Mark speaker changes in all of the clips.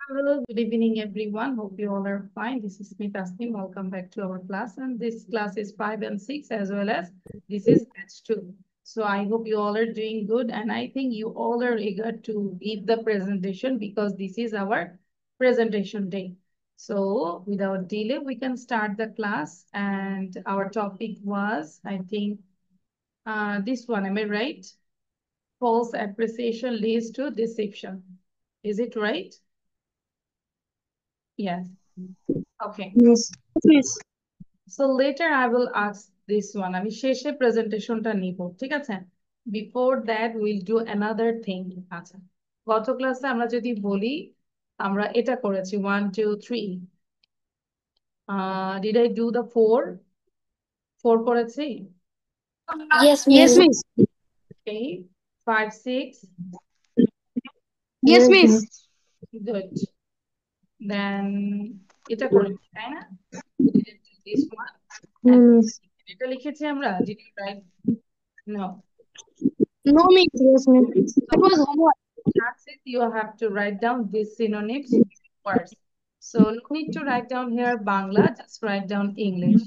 Speaker 1: Hello, good evening, everyone. Hope you all are fine. This is me, Tasneem. Welcome back to our class. And this class is 5 and 6, as well as this is batch 2. So I hope you all are doing good. And I think you all are eager to give the presentation because this is our presentation day. So without delay, we can start the class. And our topic was, I think, this one. Am I right? False appreciation leads to deception. Is it right? Yes. Okay.
Speaker 2: Yes. Yes.
Speaker 1: So later I will ask this one. আমি শেষে প্রেজেন্টেশনটা নিব ঠিক আছে before that will do another thing আচ্ছা গত ক্লাসে আমরা যদি বলি আমরা এটা করেছি 1 2 3 did I do the four করেছি
Speaker 2: Yes,
Speaker 3: Yes,
Speaker 2: miss.
Speaker 3: miss.
Speaker 1: Okay 5 6
Speaker 3: Yes,
Speaker 2: Yes,
Speaker 3: miss.
Speaker 2: miss.
Speaker 1: Good then এটা করেছি তাই না দিস ওয়ান
Speaker 2: Miss.
Speaker 1: এটা লিখেছি আমরা did you write no
Speaker 3: No, miss.
Speaker 2: Yes, miss.
Speaker 3: That was homework.
Speaker 1: That's it. You have to write down these synonyms words. So no need to write down here Bangla, just write down English.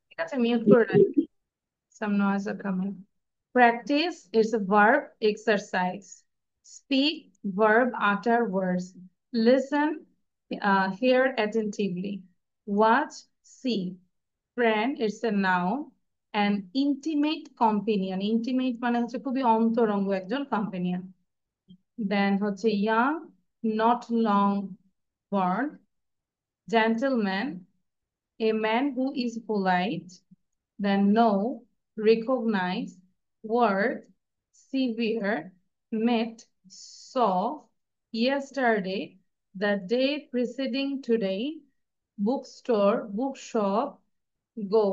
Speaker 1: ঠিক আছে, mute করে রাখি. Some noise are coming. Practice is a verb exercise. Speak verb utter words. Listen, hear attentively. Watch, see. Friend is a noun. And intimate companion. Intimate মানে হচ্ছে খুবই অন্তরঙ্গ একজন companion. Then হচ্ছে young, not long born, gentleman, a man who is polite, then know, recognize, word, severe, met, saw, yesterday, the day preceding today, bookstore, bookshop, go,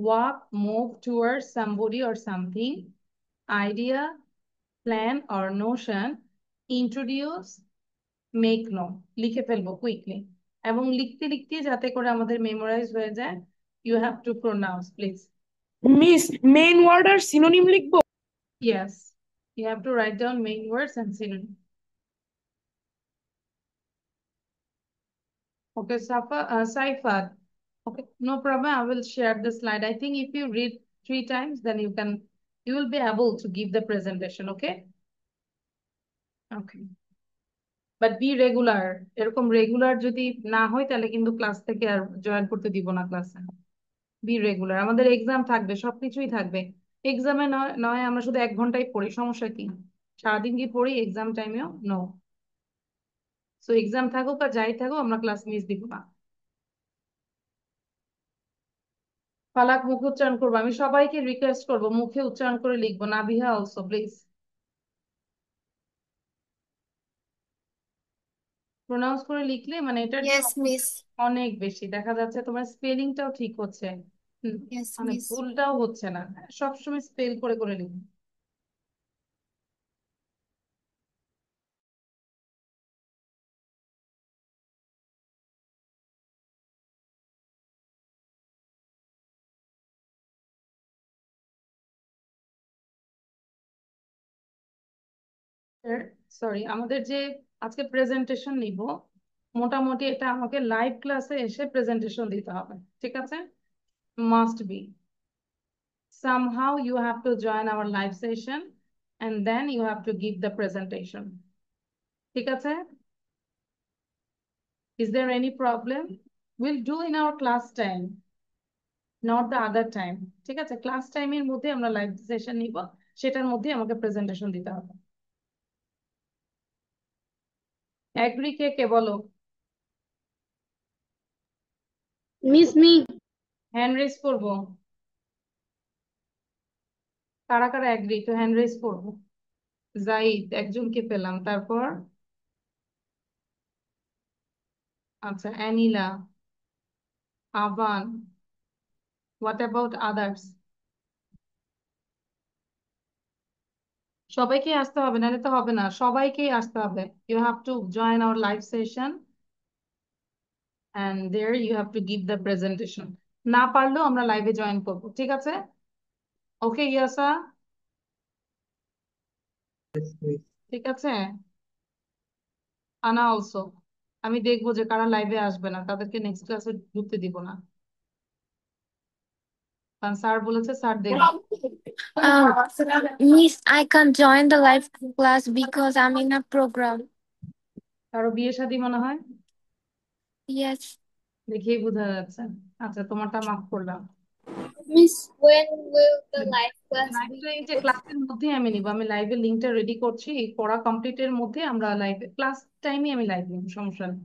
Speaker 1: walk, move towards somebody or something, idea, plan or notion, introduce, make no লিখে ফেলবো quickly এবং লিখতে লিখতে যাতে করে আমাদের memorize হয়ে যায় you have to pronounce please
Speaker 3: miss main word আর সিনোনিম লিখবো।
Speaker 1: Yes you have to write down main words and synonym okay Saifat okay no problem I will share the slide I think if you read 3 times then you will be able to give the presentation okay okay but be regular এরকম regular যদি না হয় তাহলে কিন্তু class থেকে আর join করতে দিব না ক্লাসে বি রেগুলার আমাদের এক্সাম থাকবে সবকিছুই থাকবে এক্সামে নয় নয় আমরা শুধু 1 ঘন্টাই পড়ি সমস্যা কি সারাদিন কি পড়ি এক্সাম টাইমেও নো সো এক্সাম থাকুক আর যাই থাকুক আমরা ক্লাস মিস দিব না ফালাক মুখ উচ্চারণ করবো আমি সবাইকে রিকোয়েস্ট করবো মুখে উচ্চারণ করে লিখবো নাবিহা অলসো প্লিজ প্রোনাউন্স করে লিখলে মানে এটার জন্য
Speaker 2: Yes, miss.
Speaker 1: অনেক বেশি দেখা যাচ্ছে তোমার স্পেলিংটাও ঠিক হচ্ছে
Speaker 2: Yes,
Speaker 1: মানে
Speaker 2: miss.
Speaker 1: ভুলটাও হচ্ছে না সবসময় স্পেল করে করে লিখবো সরি আমাদের যে আজকে প্রেজেন্টেশন নিব মোটামুটি এটা আমাকে লাইভ ক্লাসে এসে প্রেজেন্টেশন দিতে হবে ঠিক আছে must be somehow you have to join our live session and then you have to give the presentation ঠিক আছে is there any problem we'll do in our class time not the other time ঠিক আছে class টাইমের মধ্যে আমরা live session নিব সেটার মধ্যে আমাকে প্রেজেন্টেশন দিতে হবে এগ্রি কে কে বলো
Speaker 3: মিস মি।
Speaker 1: হ্যান্ড রেজ করবো কারা কারা এগ্রি তো হ্যান্ড রেজ করবো জাইদ একজনকে পেলাম তারপর আচ্ছা অ্যানিলা আবান হোয়াট অ্যাবাউট আদার্স সবাইকেই আসতে হবে নাহলে তো হবে না সবাইকেই আসতে হবে you have to join our live session and there you have to give the presentation না পারলেও আমরা লাইভে জয়েন করবো ঠিক আছে ওকে ইয়াসা ঠিক আছে আনা অলসো। আমি দেখবো যে কারা লাইভে আসবে না তাদেরকে নেক্সট ক্লাসে ঢুকতে দিব না, কারণ স্যার বলেছে স্যার দেখবে।
Speaker 2: Miss, I can't join the live class because I'm in a program.
Speaker 1: কারো বিয়ে শাদী মনে হয়,
Speaker 2: Yes.
Speaker 1: দেখেই বোঝা যাচ্ছে। আচ্ছা, তোমারটা মাফ করলাম।
Speaker 2: Miss, when will the live class be?
Speaker 1: লাইভটা এই যে ক্লাসের মধ্যে আমি নিব, আমি লাইভের লিঙ্কটা রেডি করছি, এই পড়া কমপ্লিটের মধ্যে আমরা লাইভে ক্লাস টাইমে আমি লাইভ নিব, সমস্যা নেই,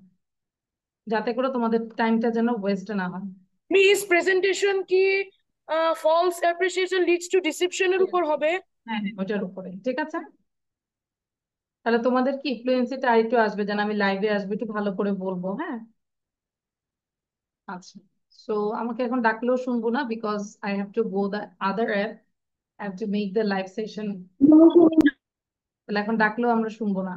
Speaker 1: যাতে করে তোমাদের টাইমটা যেন ওয়েস্ট না হয়।
Speaker 3: মিস, প্রেজেন্টেশন কি ফলস অ্যাপ্রিসিয়েশন লিডস টু ডিসেপশনের উপর হবে?
Speaker 1: হ্যাঁ হ্যাঁ, ওটার উপরে ঠিক আছে। তাহলে তোমাদের কি ফ্লুয়েন্সিটা আরেকটু আসবে, যেন আমি লাইভে আসবে একটু ভালো করে বলবো, হ্যাঁ। আচ্ছা, সো আমাকে এখন ডাকলেও শুনবো না, because I have to go the other app, I have to make the live session. তাহলে এখন ডাকলেও আমরা শুনবো না।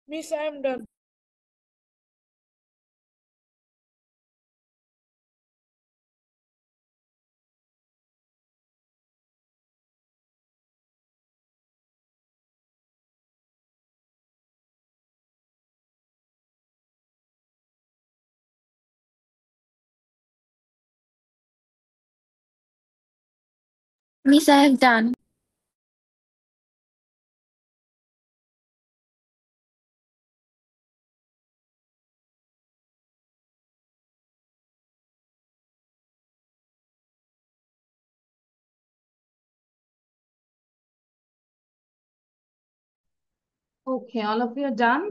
Speaker 3: Miss, I am done.
Speaker 2: Miss, I have done.
Speaker 1: Okay, all of you done.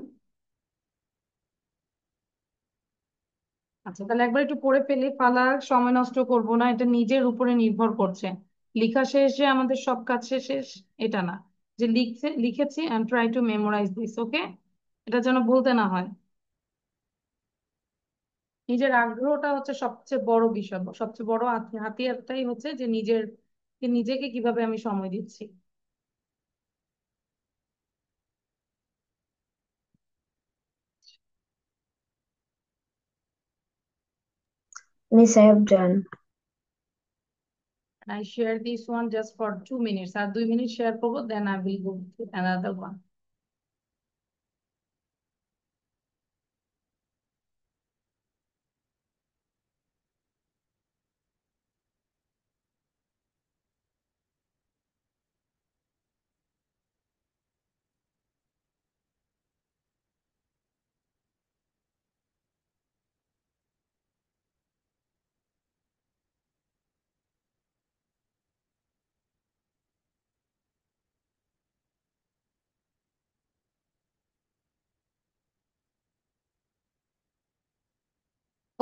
Speaker 1: আচ্ছা, তাহলে একবার একটু পড়ে ফেলি, ফালা সময় নষ্ট করব না, এটা নিজের উপরে নির্ভর করছে। লেখা শেষে আমাদের সব কাজ শেষ এটা না, যে লিখেছি and try to memorize this, okay, এটা যেন বলতে না হয়। নিজের আগ্রহটা হচ্ছে সবচেয়ে বড় বিষয়, সবচেয়ে বড় হাতিয়ারটাই হচ্ছে যে নিজেকে কিভাবে আমি সময় দিচ্ছি।
Speaker 4: Miss, I have done.
Speaker 1: And I share this one just for 2 minutes. আর 2 মিনিট শেয়ার করবো, then I will go to another one.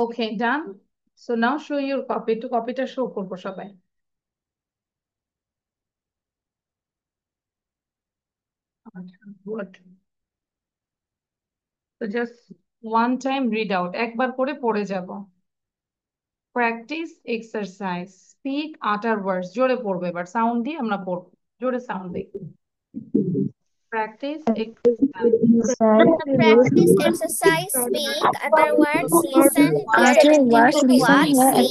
Speaker 1: Okay, done. So now show your copy. একটু কপিটা শো করবো সবাই। Good. So just one time read out. একবার করে পড়ে যাব। Practice exercise. Speak utter words. জোরে পড়বে, এবার সাউন্ড দিয়ে আমরা পড়বো। জোরে সাউন্ড দিয়ে। Practice exercise.
Speaker 2: Practice exercise, speak other words, listen, hear
Speaker 4: Other
Speaker 2: attentively
Speaker 4: words,
Speaker 2: to
Speaker 4: listen,
Speaker 2: what,
Speaker 4: hear
Speaker 2: see,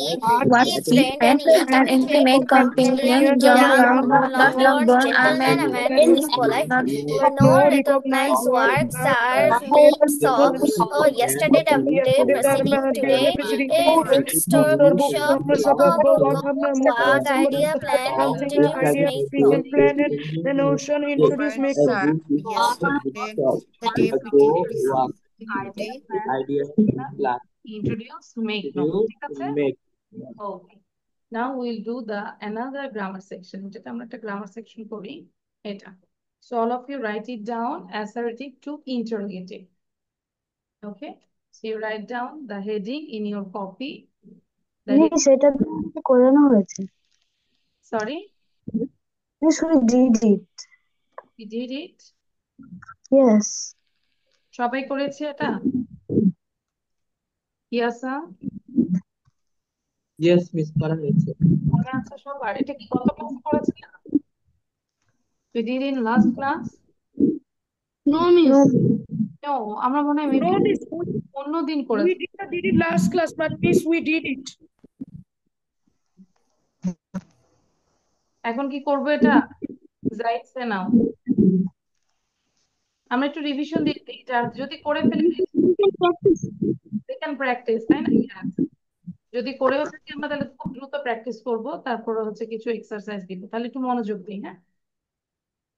Speaker 4: what,
Speaker 2: keep
Speaker 4: speak,
Speaker 2: friend and
Speaker 4: and
Speaker 2: intimate
Speaker 4: intimate companion,
Speaker 2: young,
Speaker 4: not young
Speaker 2: lovers,
Speaker 4: born,
Speaker 2: gentlemen, Americans, polite, no recognized words are mix of yesterday, the day preceding today, a mixture of book, word, idea, plan, introduce, make known.
Speaker 3: Planet, the notion, introduce, make
Speaker 5: Words
Speaker 3: known.
Speaker 5: are yesterday, the day preceding
Speaker 1: Idea,
Speaker 5: day,
Speaker 1: plan,
Speaker 5: plan,
Speaker 1: introduce, make known। ঠিক আছে? Okay. Now we'll do the another grammar section. যেটা আমরা একটা grammar section করি এটা। So all of you write it down, assertive to interrogative. Okay? So you write down the heading in your copy.
Speaker 4: Miss, এটা করানো হয়েছে।
Speaker 1: Sorry,
Speaker 4: Miss, we did it.
Speaker 1: we did it.
Speaker 4: Yes.
Speaker 1: সবাই করেছে এটা? ইয়াসা,
Speaker 5: yes, miss, করা হয়েছে।
Speaker 1: মনে আছে সবার? এটা কি গত ক্লাসে করেছিলাম? We did in last class?
Speaker 3: No, miss.
Speaker 1: No, আমরা মনে হয়
Speaker 3: No, miss.
Speaker 1: অন্য দিন
Speaker 3: We
Speaker 1: করেছি।
Speaker 3: did it last class, but miss, we did it.
Speaker 1: এখন কি করবো এটা? যাইছে নাও। আমরা একটু রিভিশন দিয়ে দিই, যদি করে ফেলি we can practice, তাই না? Yes. যদি করেও থাকি আমরা তাহলে খুব দ্রুত প্র্যাকটিস করবো, তারপরে হচ্ছে কিছু এক্সারসাইজ দিব। তাহলে একটু মনোযোগ দিই, হ্যাঁ?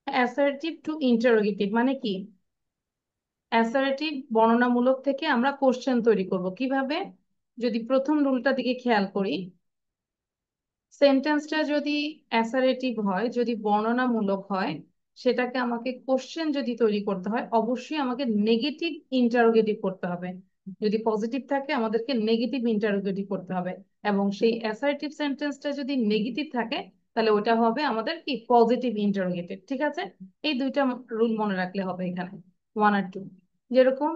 Speaker 1: অ্যাসার্টিভ টু ইন্টারোগেটিভ মানে কি? অ্যাসার্টিভ বর্ণনামূলক থেকে আমরা কোশ্চেন তৈরি করব কিভাবে? যদি প্রথম রুলটা দিকে খেয়াল করি, সেন্টেন্সটা যদি অ্যাসারেটিভ হয়, যদি বর্ণনামূলক হয়, সেটাকে আমাকে কোশ্চেন যদি তৈরি করতে হয়, অবশ্যই আমাকে নেগেটিভ ইন্টারোগেটিভ করতে হবে। যদি পজিটিভ থাকে আমাদেরকে নেগেটিভ ইন্টারোগেটিভ করতে হবে, এবং সেই অ্যাসারেটিভ সেন্টেন্সটা যদি নেগেটিভ থাকে তাহলে ওটা হবে আমাদের কি পজিটিভ ইন্টারোগেটিভ। ঠিক আছে? এই দুইটা রুল মনে রাখলে হবে এখানে, 1 আর 2। যেরকম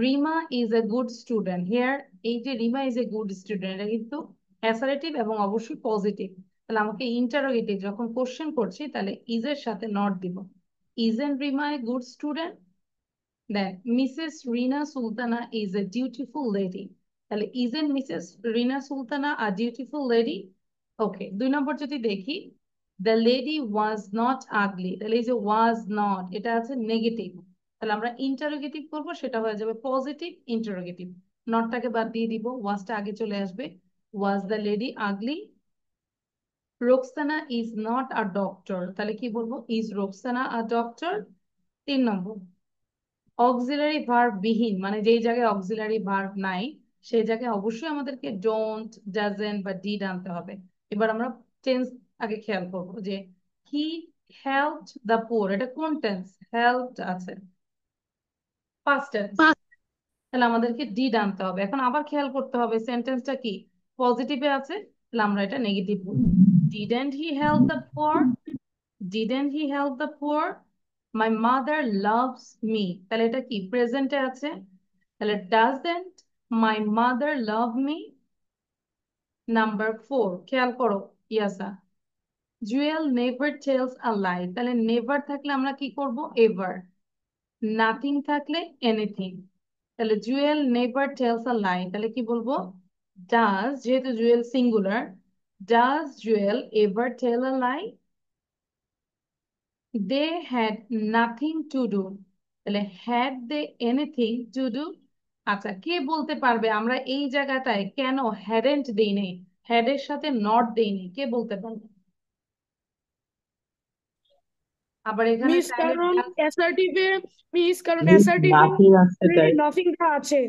Speaker 1: Rima is a good student, here এই যে Rima is a good student, এটা কিন্তু অ্যাসারেটিভ এবং অবশ্যই পজিটিভ। তাহলে আমাকে ইন্টারোগেটিভ যখন কোশ্চেন করছি তাহলে ইজ এর সাথে নট দিব। Isn't Rima a good student? Then Mrs Rina Sultana is a dutiful lady, তাহলে isn't Mrs Rina Sultana a dutiful lady? Okay, 2 number যদি দেখি, the lady was not ugly, তাহলে এই যে ওয়াজ নট, এটা আছে নেগেটিভ, তাহলে আমরা ইন্টারোগেটিভ করবো, সেটা হয়ে যাবে পজিটিভ ইন্টারোগেটিভ। নটটাকে বাদ দিয়ে দিব, ওয়াজটা আগে চলে আসবে। Was the lady ugly? Roksana is not a doctor, তাহলে কি বলবো? Is Roksana a doctor? 3 number, auxiliary verb বিহীন মানে যেই জায়গায় অক্সিলারি ভার্ব নাই সেই জায়গায় অবশ্যই আমাদেরকে ডোন্ট, ডাজেন্ট বা ডিড আনতে হবে। এবার আমরা টেন্স আগে খেয়াল করবো, যে হি হেল্পড দ্য পুয়ার, এটা কোন টেন্স? হেল্পড আছে, পাস্ট টেন্স, তাহলে আমাদেরকে ডিড আনতে হবে। এখন আবার খেয়াল করতে হবে সেন্টেন্সটা কি পজিটিভে আছে, তাহলে আমরা এটা নেগেটিভ বলবো। Didn't he help the poor? Didn't he help the poor? My mother loves me, তাহলে এটা কি প্রেজেন্টে আছে, তাহলে doesn't my mother love me. Number 4, খেয়াল করো Yasa. Jewel never tells a lie, তাহলে নেভার থাকলে আমরা কি করব? এভার। নাথিং থাকলে এনিথিং। তাহলে Jewel never tells a lie, তাহলে কি বলবো? ডাজ, যেহেতু Jewel singular, does Jewel ever tell a lie? They had nothing to do, তাহলে had they anything to do? আচ্ছা, কে বলতে পারবে আমরা এই জায়গাটায় কেন হ্যাডেন্ট দেই নেই, হ্যাড এর সাথে নট দেই নেই? কে বলতে পারবে? আবার এখানে
Speaker 3: মিস
Speaker 1: চাইলে
Speaker 3: কারণ
Speaker 1: just
Speaker 3: অ্যাসার্টিভে মিস কারণ
Speaker 5: মিস
Speaker 3: অ্যাসার্টিভে
Speaker 5: নাথিং আছে তাই।
Speaker 3: নাথিংটা আছে।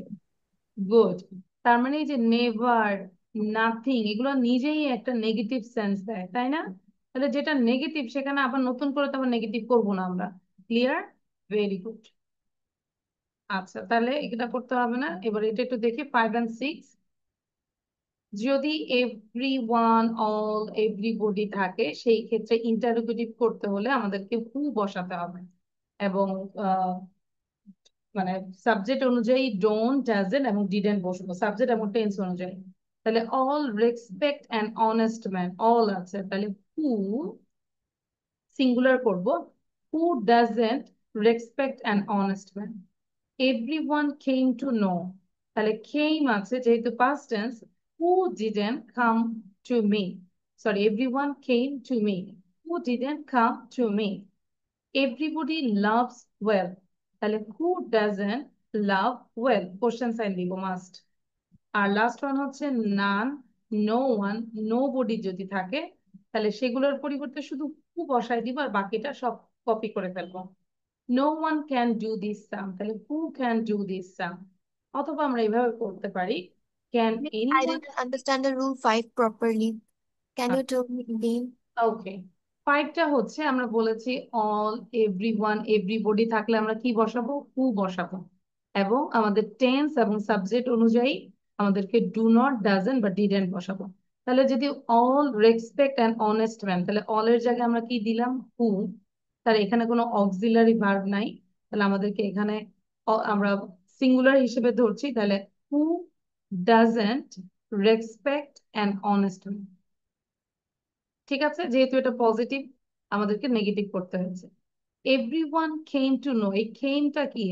Speaker 1: গুড। তার মানে এই যে নেভার, নাথিং, এগুলো নিজেই একটা নেগেটিভ সেন্স দেয়, তাই না? তাহলে যেটা নেগেটিভ সেখানে আবার নতুন করে তো আবার নেগেটিভ করবো না আমরা। ক্লিয়ার? Very good. আচ্ছা, তাহলে এটা করতে হবে না। এবার এটা একটু দেখি 5 and 6। যদি এভরি ওয়ান, অল, এভরিবডি থাকে সেই ক্ষেত্রে ইন্টারোগেটিভ করতে হলে আমাদেরকে হু বসাতে হবে, এবং মানে সাবজেক্ট অনুযায়ী ডোন্ট, ডাজন্ট এবং ডিডন্ট বসবো সাবজেক্ট এবং টেন্স অনুযায়ী। তাহলে all respect an honest man, all আছে, তাহলে হু সিঙ্গুলার করব। Who doesn't respect an honest man? Everyone came to know, তাহলে কেম আছে যেহেতু past tense, who didn't come to me, sorry everyone came to me, who didn't come to me? Everybody loves well, তাহলে who doesn't love well? Question sign দিব must. আর last one হচ্ছে নান, no one, no body যদি থাকে তাহলে সেগুলোর পরিবর্তে শুধু হু বসাই দিব আর বাকিটা সব কপি করে ফেলবো। No one can do this some, তাহলে who can do this some? অথবা আমরা এইভাবে করতে পারি, can
Speaker 2: Miss, I
Speaker 1: anyone?
Speaker 2: didn't understand the rule 5 properly. Can you tell me again?
Speaker 1: ওকে, 5টা হচ্ছে আমরা বলেছি অল, এভরিওয়ান, এভরিবডি থাকলে আমরা কি বসাবো? হু বসাবো, এবং আমাদের টেন্স এবং সাবজেক্ট অনুযায়ী আমাদেরকে ডু নট, ডাজন্ট বা ডিডন্ট বসাবো। তাহলে যদি all respect and honest man, তাহলে অল এর জায়গায় আমরা কি দিলাম? হু। তাহলে এখানে কোনো অক্সিলারি ভার্ব নাই, তাহলে আমাদেরকে এখানে আমরা সিঙ্গুলার হিসেবে ধরছি, তাহলে who doesn't respect and honest man? ঠিক আছে, যেহেতু এটা পজিটিভ আমাদেরকে নেগেটিভ করতে হয়েছে। এভরিওয়ান কেম টু নো, এই কেমটা কি?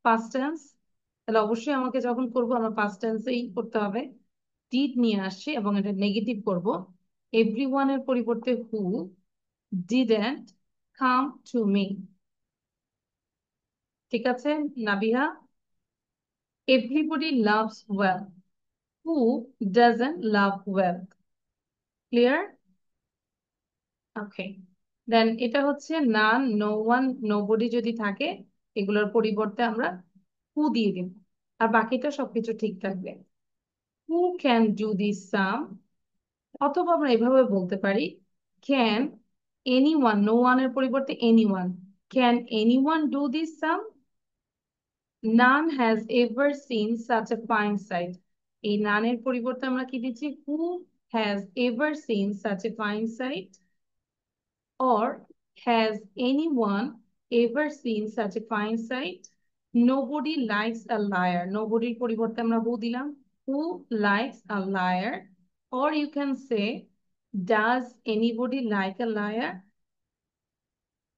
Speaker 1: পাস্ট টেন্স, তাহলে অবশ্যই আমাকে যখন করব আমার পাস্ট টেন্সেই করতে হবে। ডিড নিয়ে আসছি এবং এটা নেগেটিভ করব। এভরিওয়ান এর পরিবর্তে who didn't come to me. ঠিক আছে Nabiha? Everybody loves well, who doesn't love well? Clear? Okay, then এটা হচ্ছে নান, নো ওয়ান, নোবডি যদি থাকে এগুলোর পরিবর্তে আমরা হু দিয়ে দিব, আর বাকিটা সবকিছু ঠিক থাকবে। হু ক্যান ডু দিস সাম? অথবা আমরা এভাবে বলতে পারি, ক্যান এনিওয়ান, নো ওয়ানের পরিবর্তে anyone, can anyone do this sum? None has ever seen such a fine sight, এই নানের পরিবর্তে আমরা কি দিচ্ছি? Who has ever seen such a fine sight? Or has anyone ever seen such a fine sight? Nobody likes a liar. Nobody পরিবর্তে আমরা who দিলাম? Who likes a liar? Or you can say, does anybody like a liar?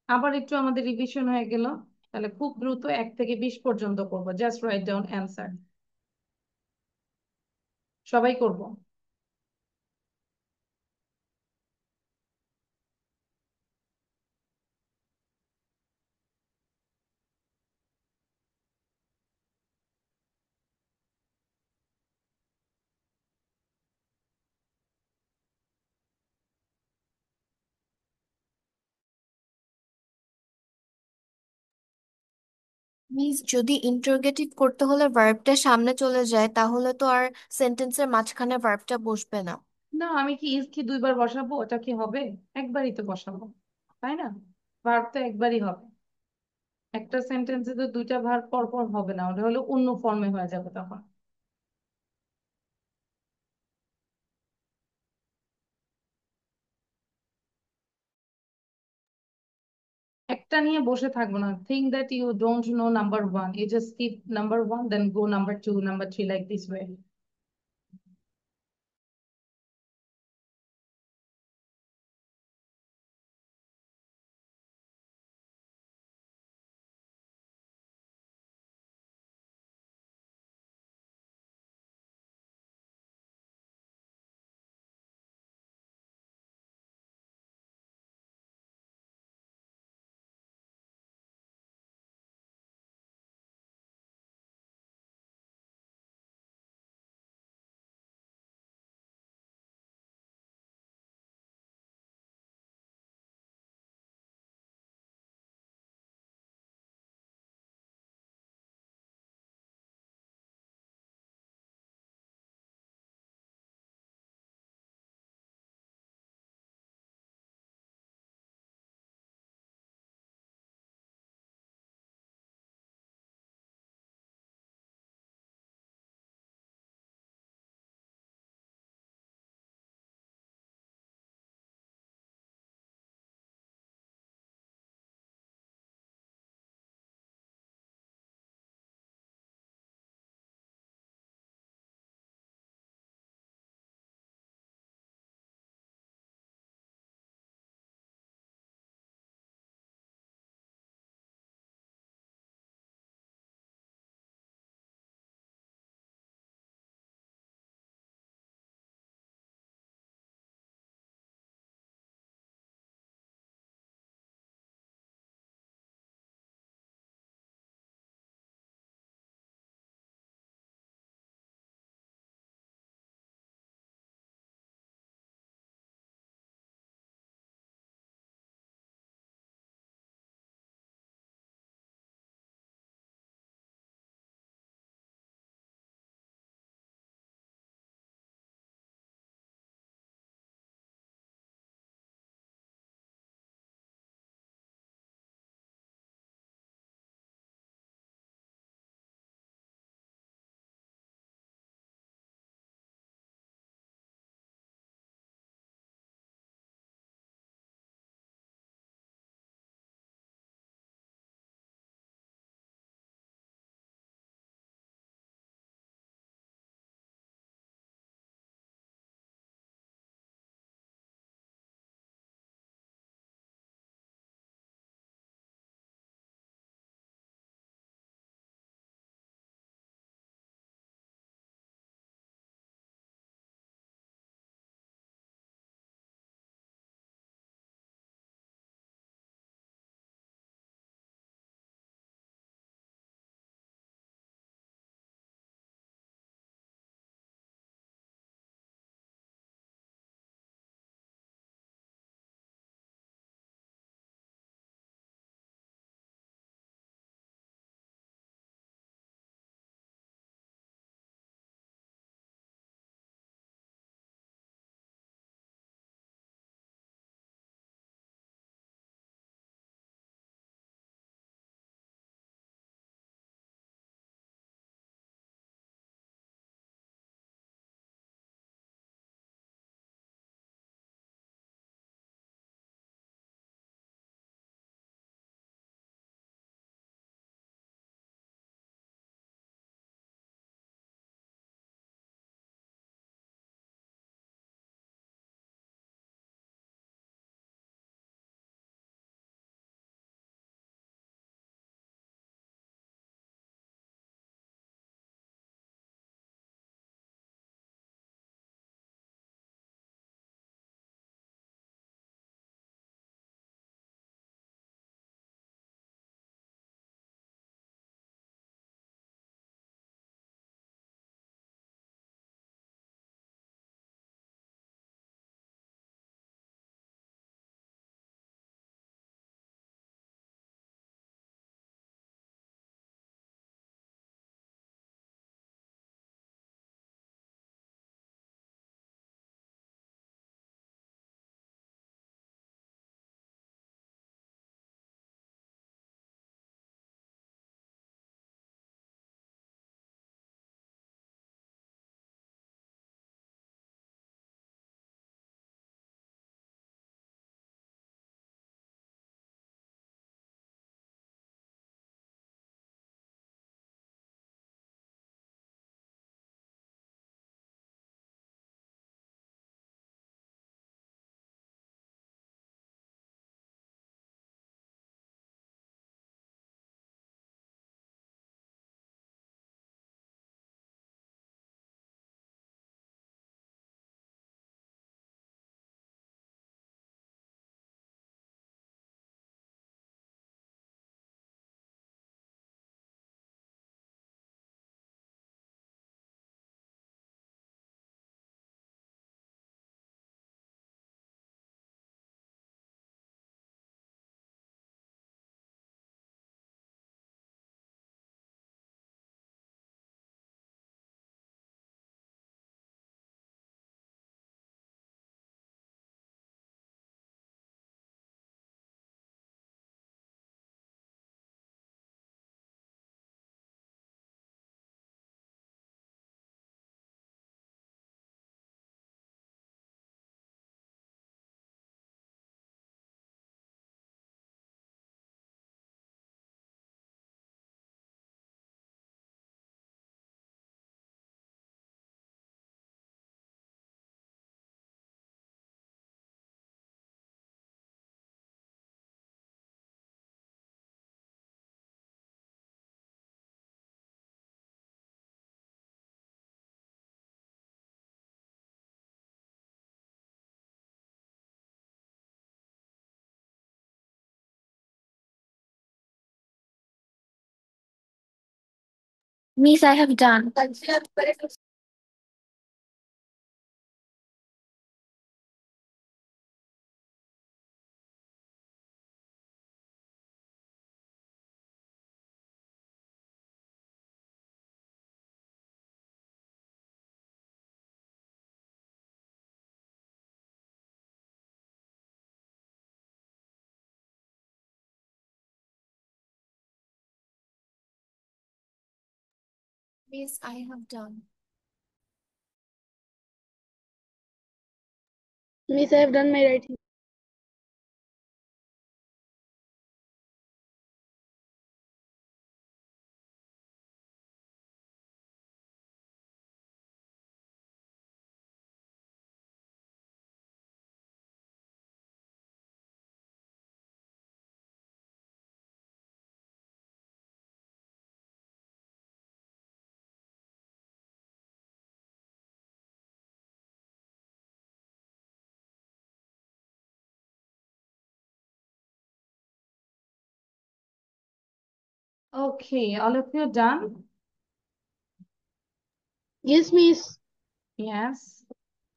Speaker 1: আবার একটু আমাদের revision হয়ে গেল। তাহলে খুব দ্রুত 1 থেকে 20 পর্যন্ত করব। Just write down answer. সবাই করব।
Speaker 2: মিস, যদি ইন্টারোগেটিভ করতে হলে ভার্বটা সামনে চলে যায় তাহলে তো আর সেন্টেন্সের মাঝখানে ভার্বটা বসবে না।
Speaker 1: না, আমি কি ইজ কি 2বার বসাবো? ওটা কি হবে? একবারই তো বসাবো, তাই না? ভার্ব তো একবারই হবে। একটা সেন্টেন্সে তো 2টা ভার্ব পর পর হবে না, ওটা হলো অন্য ফর্মে হয়ে যাবে তখন। একটা নিয়ে বসে থাকবো না, think that you don't know number one, you just skip number one then go number two, number three, like this way.
Speaker 2: Miss, I have done. Miss, I have done.
Speaker 3: Miss, I have done my writing.
Speaker 1: Okay, all of you done?
Speaker 3: Yes, Miss.
Speaker 1: Yes.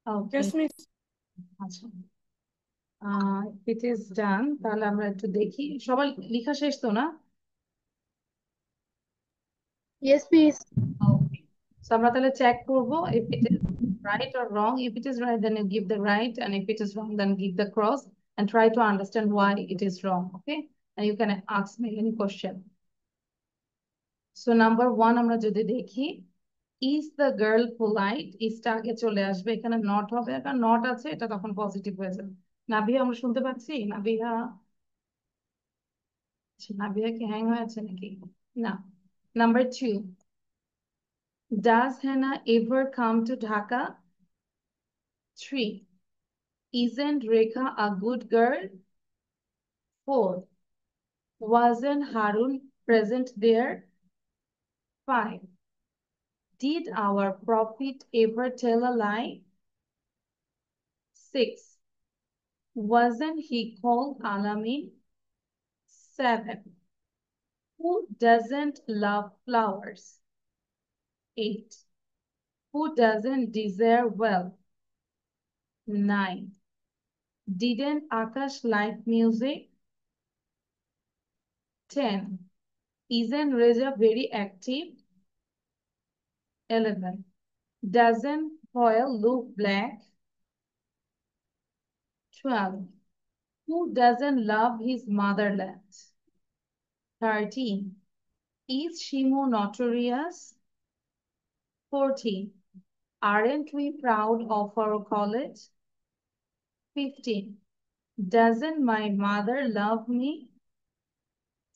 Speaker 1: Okay.
Speaker 3: Yes, Miss.
Speaker 1: আচ্ছা it is done, তাহলে আমরা একটু দেখি সবার লেখা শেষ তো না?
Speaker 3: Yes, Miss.
Speaker 1: Okay. So আমরা তাহলে চেক করব if it is right or wrong. If it is right, then you give the right, and if it is wrong, then give the cross and try to understand why it is wrong. Okay, and you can ask me any question. So number 1 আমরা যদি দেখি, is the girl polite? is টা আগে চলে আসবে, এখানে not হবে, কারণ not আছে এটা তখন পজিটিভ হয়ে যাবে। নাবিয়া আমরা শুনতে পাচ্ছি? নাবিয়া, নাবিয়া কি হ্যাং হয়েছে নাকি? না। Number 2, does Hannah ever come to Dhaka? 3, isn't Rekha a good girl? 4, wasn't Harun present there? 5, did our prophet ever tell a lie? 6, wasn't he called Alamin? 7, who doesn't love flowers? 8, who doesn't desire wealth? 9, didn't Akash like music? 10, isn't Reza very active? 11, doesn't Foyle look black? 12, who doesn't love his motherland? 13, is Shimo notorious? 14, aren't we proud of our college? 15, doesn't my mother love me?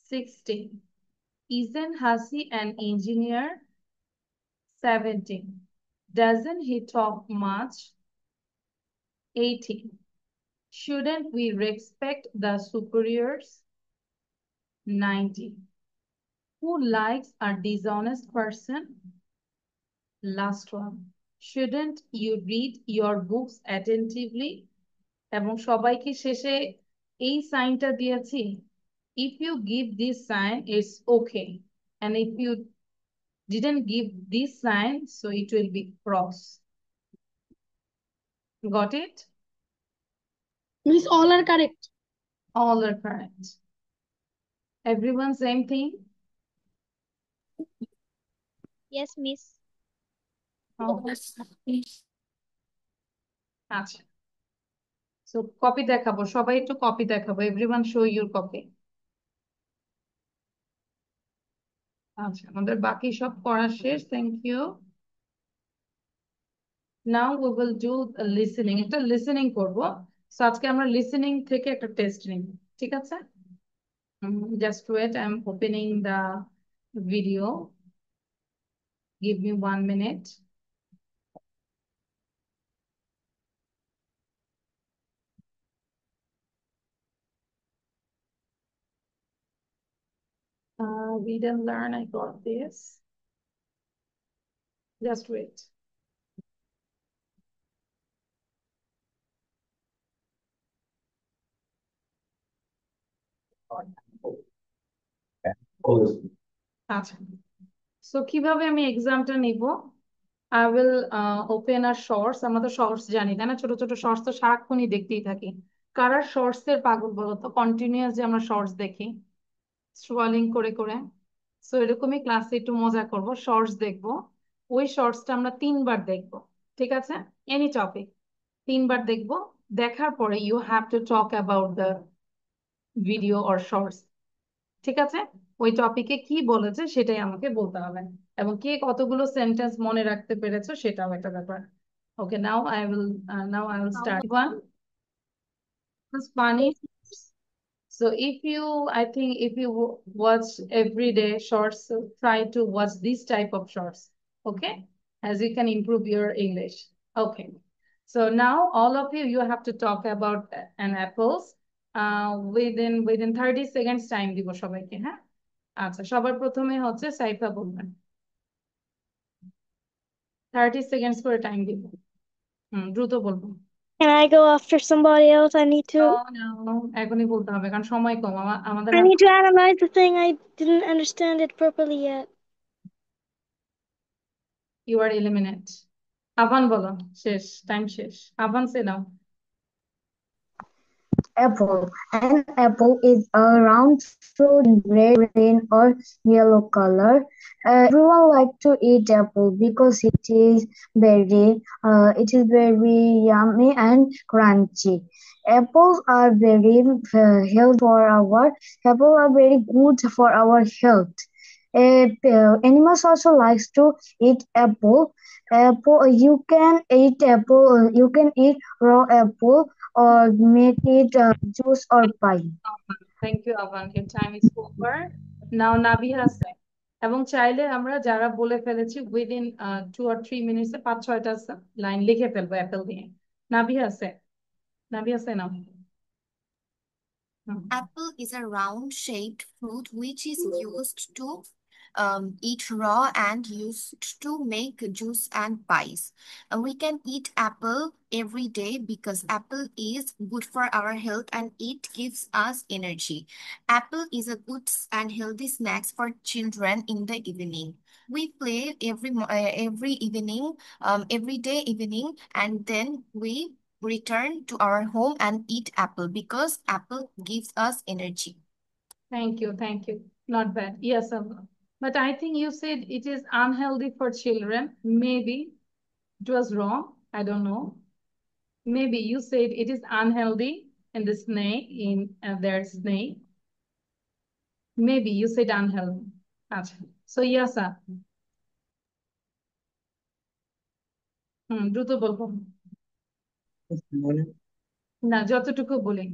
Speaker 1: 16, isn't Hasi an engineer? 17, doesn't he talk much? 18, shouldn't we respect the superiors? 19, who likes a dishonest person? Last one, shouldn't you read your books attentively? এবং সবাইকে শেষে এই সাইনটা দিয়েছি, if you give this sign it's okay, and if you didn't give this sign so it will be cross. Got it?
Speaker 3: Miss, all are correct.
Speaker 1: All are correct. Everyone same thing?
Speaker 2: Yes, Miss.
Speaker 1: আচ্ছা, so copy দেখাবো, সবাই একটু copy দেখাবো, everyone show your copy. আচ্ছা, আমাদের বাকি সব করা শেষ, thank you. Now we will do listening. একটা listening করব। So আজকে আমরা listening থেকে একটা টেস্ট নিব, ঠিক আছে? Just wait, I'm opening the video. Give me 1 minute. Read and learn, I got this. Just wait. আচ্ছা, সো কিভাবে আমি এক্সামটা নিব? I will open our shorts. আমরা তো শর্টস জানি তাই না, ছোট ছোট শর্টস তো সারাক্ষণই দেখতেই থাকি। কারা শর্টস এর পাগল বলো তো? কন্টিনিউয়াস যে আমরা শর্টস দেখি স্ক্রলিং করে করে। সো এরকমই ক্লাসে একটু মজা করব, শর্টস দেখবো। ওই শর্টসটা আমরা 3বার দেখবো, ঠিক আছে? এনি টপিক 3বার দেখবো। দেখার পরে you have to talk about the video or shorts, ঠিক আছে? ওই টপিকে কি বলেছে সেটাই আমাকে বলতে হবে, এবং কে কতগুলো সেন্টেন্স মনে রাখতে পেরেছো সেটাও একটা ব্যাপার। Okay, now I will start one Spanish. So I think if you watch every day shorts, so try to watch this type of shorts, okay? As you can improve your English. Okay. So now all of you have to talk about an apples within 30 seconds time দিব সবাইকে, হ্যাঁ? আচ্ছা, সবার প্রথমে হচ্ছে সাইফা বলবেন। 30 seconds করে time দিব। দ্রুত বলবো।
Speaker 6: Can I go after somebody else? I need to.
Speaker 1: No, এখনই বলতে হবে কারণ সময় কম। আমাদের
Speaker 6: I need to analyze the thing. I didn't understand it properly yet.
Speaker 1: You are eliminated. আভান বলো, শেষ, টাইম শেষ। আভান সে নাও।
Speaker 4: Apple. An apple is a round fruit in red, green, or yellow color. Everyone like to eat apple because it is very yummy and crunchy. Apples are very health for our. Apples are very good for our health. Animals also likes to eat apple. You can eat apple. You can eat raw apple or make it juice or pie.
Speaker 1: Thank you Avan, your time is over. Now Nabiha আছে। এবং চাইলে আমরা যারা বলে ফেলেছি within 2 or 3 minutes 5-6টা line লিখে ফেলবো অ্যাপেল দিয়ে। নাবিহা আছে নাও।
Speaker 5: Apple is a round-shaped fruit which is used to eat raw and used to make juice and pies. We can eat apple every day because apple is good for our health and it gives us energy. Apple is a good and healthy snacks for children in the evening. We play every evening, every day evening, and then we return to our home and eat apple because apple gives us energy.
Speaker 1: Thank you. Not bad. Yes, but I think you said it is unhealthy for children. Maybe it was wrong. I don't know. Maybe you said it is unhealthy in the snake, in their snake. Maybe you said unhealthy. So yes, sir. দ্রুত বলবো না, যতটুকু বলি।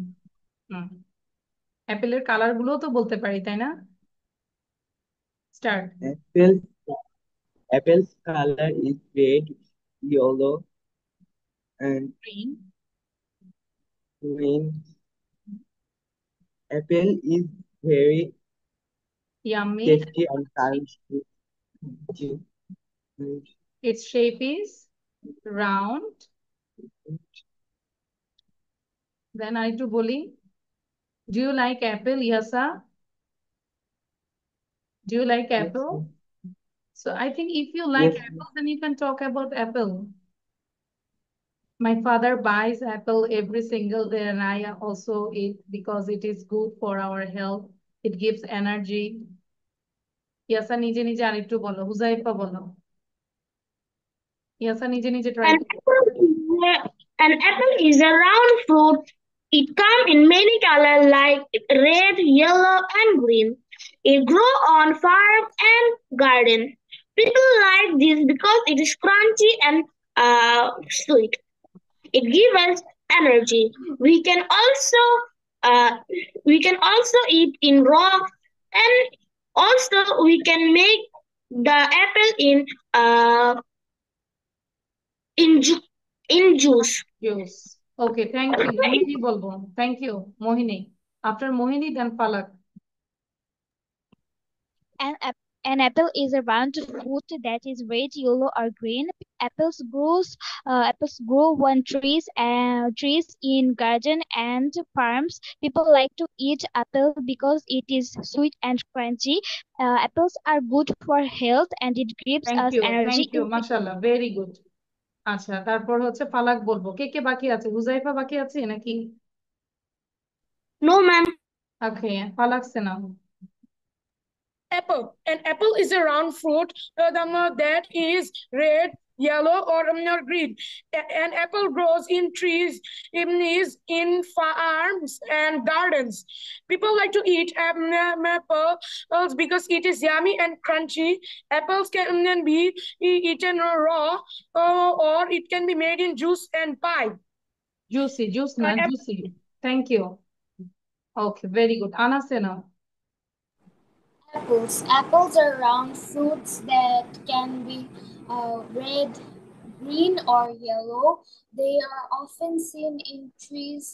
Speaker 1: অ্যাপেলের colour গুলোও তো বলতে পারি, তাই না? Start.
Speaker 7: Apple's color is red, yellow, and green. Apple is very
Speaker 1: Yummy.
Speaker 7: tasty and crunchy.
Speaker 1: Its shape is round. Then I to boli. Do you like apple? Yes, sir. Do you like apple? So I think if you like
Speaker 7: Yes.
Speaker 1: apple, then you can talk about apple. My father buys apple every single day and I also eat because it is good for our health. It gives energy. ইয়াসা নিজে নিজে আরেকটু বলো, হুজাইফা বলো। ইয়াসা নিজে নিজে try
Speaker 6: An apple is a round fruit. It comes in many colors like red, yellow, and green. It grows on farm and garden. People like this because it is crunchy and sweet. It gives us energy. We can also eat in raw, and also we can make the apple in juice.
Speaker 1: juice. Okay, thank you. মোহিনী বলবো। Thank you, Mohini. After Mohini, then Palak.
Speaker 2: An apple
Speaker 8: An apple is a round fruit that is red, yellow, or green. Apples grow on trees in garden and farms. People like to eat apple because it is sweet and crunchy. Apples are good for health and it gives
Speaker 1: thank
Speaker 8: us
Speaker 1: you, thank
Speaker 8: energy.
Speaker 1: You, মাশাআল্লাহ, very good. আচ্ছা, তারপর হচ্ছে ফালাক বলবো। কে কে বাকি আছে? হুজাইফা বাকি আছে নাকি?
Speaker 6: No, ma'am.
Speaker 1: ওকে, ফালাক সেনা।
Speaker 3: Apple. An apple is a round fruit that is red, yellow, or green. An apple grows in trees, is in farms and gardens. People like to eat apples because it is yummy and crunchy. Apples can then be eaten raw, or it can be made in juice and pie.
Speaker 1: Juicy, juice না, juicy. Thank you. Okay, very good. আনা সেনা।
Speaker 2: Apples. Apples are round fruits that can be red, green, or yellow. They are often seen in trees,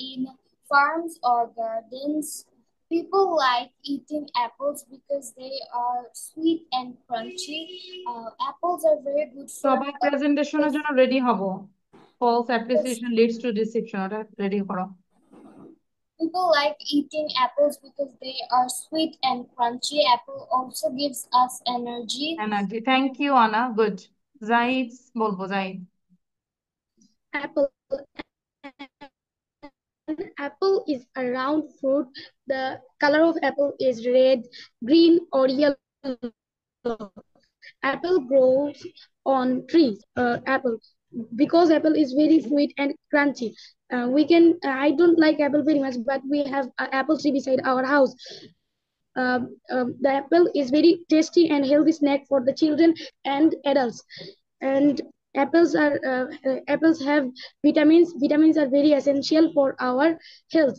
Speaker 2: in farms or gardens. People like eating apples because they are sweet and crunchy. Apples are very good for
Speaker 1: সবাই প্রেজেন্টেশনের জন্য ready হব। False appreciation leads to deception, ওটা ready করো।
Speaker 2: People like eating apples because they are sweet and crunchy. Apple also gives us energy.
Speaker 1: Energy, thank you Anna, good. Zahid বলবো, Zahid.
Speaker 9: Apple. An apple is a round fruit. The color of apple is red, green, or yellow. Apple grows on trees. Apple, because apple is very sweet and crunchy. We can. I don't like apple very much, but we have an apple tree beside our house. The apple is very tasty and healthy snack for the children and adults. And apples have vitamins. Vitamins are very essential for our health.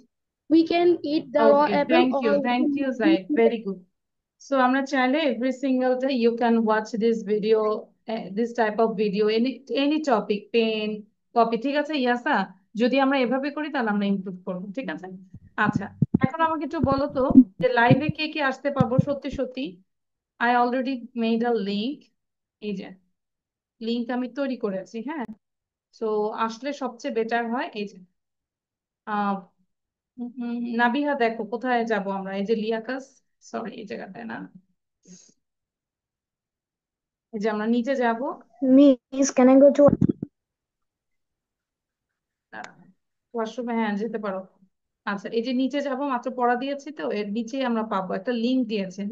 Speaker 9: We can eat the raw
Speaker 1: okay,
Speaker 9: apple
Speaker 1: thank you,
Speaker 9: or
Speaker 1: thank you Zahid, very good. So আমরা চাইলে every single day you can watch this video, this type of video, any topic, pen, copy, ঠিক আছে ইয়াসা? যদি আমরা এভাবে করি তাহলে আমরা ইমপ্রুভ করবো, ঠিক আছে? আচ্ছা, এখন আমাকে একটু বলো তো যে লাইভে কে কে আসতে পারবো সত্যি সত্যি। I already made a link, এই যে লিঙ্ক আমি তৈরি করেছি, হ্যাঁ। সো আসলে সবচেয়ে বেটার হয় এই যে নাবিহা, দেখো কোথায় যাব আমরা। এই যে লিয়াকাস, সরি এই জায়গাটায় না, এই যে আমরা নিচে যাব।
Speaker 4: Miss, can I go to?
Speaker 1: ওয়াশরুমে, হ্যাঁ যেতে পারো। আচ্ছা, এই যে নিচে যাব, মাত্র পড়া দিয়েছি তো, এর নিচে আমরা পাবো একটা লিঙ্ক দিয়েছেন।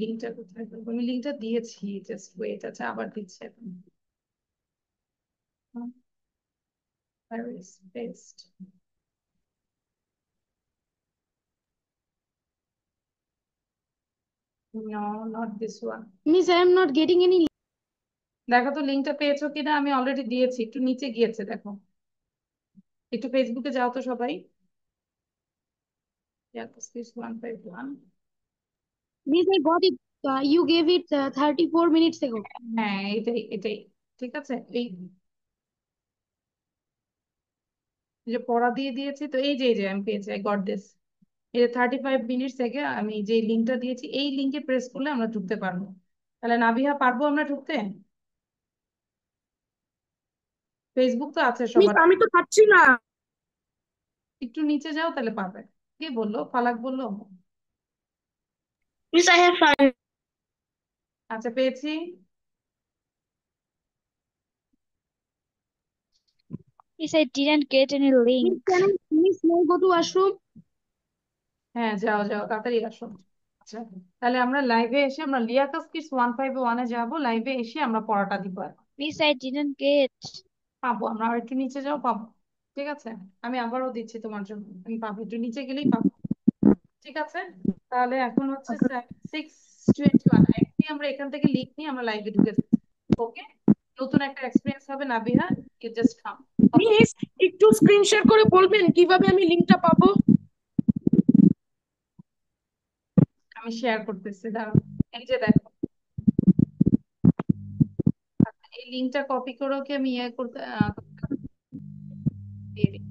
Speaker 1: লিঙ্কটা কোথায় পাবো? আমি লিঙ্কটা দিয়েছি, জাস্ট ওয়েট। আচ্ছা, আবার দিচ্ছি এখন। Where is paste? No, not this one.
Speaker 9: Miss, I am not getting any.
Speaker 1: দেখো তো লিঙ্কটা পেয়েছো কিনা, আমি অলরেডি দিয়েছি, একটু নিচে গিয়েছে দেখো। একটু ফেসবুকে যাও তো সবাই। Yeah, this 151.
Speaker 9: Miss, I got it. You gave it 34 minutes ago.
Speaker 1: হ্যাঁ, এটাই এটাই, ঠিক আছে। এই যে পড়া দিয়ে দিয়েছি তো, এই যে আমি পেয়েছি, আই গট দিস। এই যে 35 মিনিটস থেকে আমি যে লিঙ্কটা দিয়েছি, এই লিঙ্কে প্রেস করলে আমরা ঢুকতে পারবো। তাহলে নাবিহা, পারবো আমরা ঢুকতে? ফেসবুক তো আছে
Speaker 3: মিস,
Speaker 1: সবার।
Speaker 3: আমি তো পাচ্ছি না।
Speaker 1: একটু নিচে যাও তাহলে পাবে। কে বললো? ফালাক বললো?
Speaker 6: Miss, I have found.
Speaker 1: আচ্ছা, পেয়েছি।
Speaker 8: Miss, I didn't get any
Speaker 9: Miss,
Speaker 8: link.
Speaker 9: may I go to washroom?
Speaker 1: হ্যাঁ, যাও যাও, তাড়াতাড়ি আসো। আচ্ছা, তাহলে আমরা লাইভে এসে আমরা লিয়াকাস কিডস 151-এ যাবো। লাইভে এসে আমরা পড়াটা দিব।
Speaker 8: Miss, I didn't get.
Speaker 1: পাবো আমরা, আর একটু নিচে যাও, পাবো। ঠিক আছে, আমি আবারও দিচ্ছি তোমার জন্য, আমি পাবো, একটু নিচে গেলেই পাবো। ঠিক আছে, তাহলে এখন হচ্ছে 6:21। এখনই আমরা এখান থেকে লিখ নিয়ে আমরা লাইভে ঢুকে যাবো। ওকে, নতুন একটা এক্সপিরিয়েন্স হবে। Nabiha, you just come.
Speaker 3: Miss, একটু স্ক্রিন শেয়ার করে বলবেন কিভাবে আমি লিংকটা পাবো?
Speaker 1: আমি শেয়ার করতেছি, দাঁড়াও। এই যে দেখো, এই লিঙ্কটা কপি করেও কি আমি ইয়ে করতে দিয়ে দিই।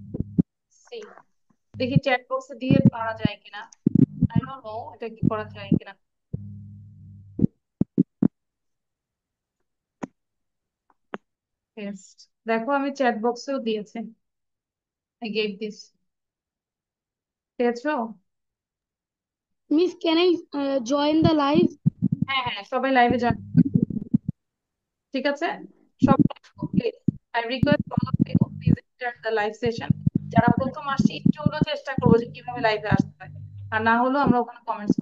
Speaker 1: See, দেখি চ্যাট বক্সে দিয়ে পারা যায় কিনা। আই নো don't know এটা কি করা যায় কিনা। Yes. দেখো আমি চ্যাট বক্সেও দিয়েছি। I gave this. পেয়েছো?
Speaker 9: Miss, can I join the live?
Speaker 1: হ্যাঁ হ্যাঁ, সবাই লাইভে জয়েন। ঠিক আছে, সব please I request all of you please enter the live session. যারা প্রথম আসছে একটু হলেও চেষ্টা করবো যে কিভাবে লাইভে আসতে হয়, আর না হলেও আমরা ওখানে কমেন্টস